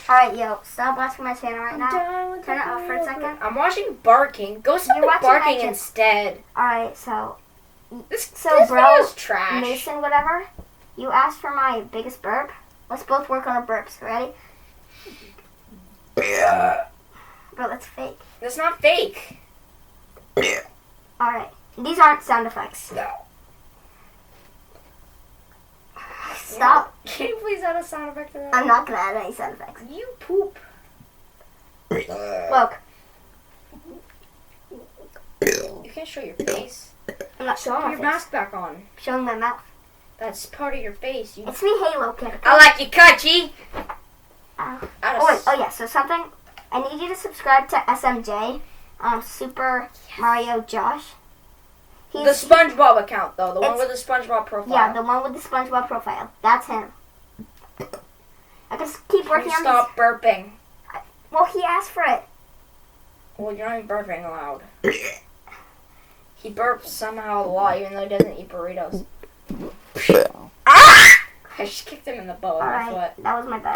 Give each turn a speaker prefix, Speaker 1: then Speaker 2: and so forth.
Speaker 1: Alright, yo, stop watching my channel right now. Turn it off for a second.
Speaker 2: I'm watching barking. Go stop
Speaker 1: You're watching
Speaker 2: barking
Speaker 1: my channel.
Speaker 2: instead.
Speaker 1: Alright, so
Speaker 2: This
Speaker 1: bro,
Speaker 2: video's trash.
Speaker 1: Mason, whatever, you asked for my biggest burp. Let's both work on our burps. Ready? Bro, that's fake.
Speaker 2: That's not fake.
Speaker 1: Alright, these aren't sound effects.
Speaker 2: No.
Speaker 1: Stop.
Speaker 2: Can you please add a sound effect to that?
Speaker 1: I'm not gonna add any sound effects.
Speaker 2: You poop.
Speaker 1: Look,
Speaker 2: You can't show your face.
Speaker 1: I'm not showing
Speaker 2: Put
Speaker 1: my
Speaker 2: your
Speaker 1: face.
Speaker 2: mask back on.
Speaker 1: I'm showing my mouth.
Speaker 2: That's part of your face.
Speaker 1: It's me, Halo Kid. Okay?
Speaker 2: I like you, Cutchy.
Speaker 1: Oh wait, oh yeah, so something, I need you to subscribe to SMJ, Super Mario Josh.
Speaker 2: The SpongeBob account, though. The one with the SpongeBob profile.
Speaker 1: Yeah, the one with the SpongeBob profile. That's him. I just keep working on
Speaker 2: Stop burping.
Speaker 1: Well, he asked for it.
Speaker 2: Well, you're not even burping loud. He burps somehow a lot, even though he doesn't eat burritos. Ah! I just kicked him in the butt with my foot.
Speaker 1: Alright, that was my bad.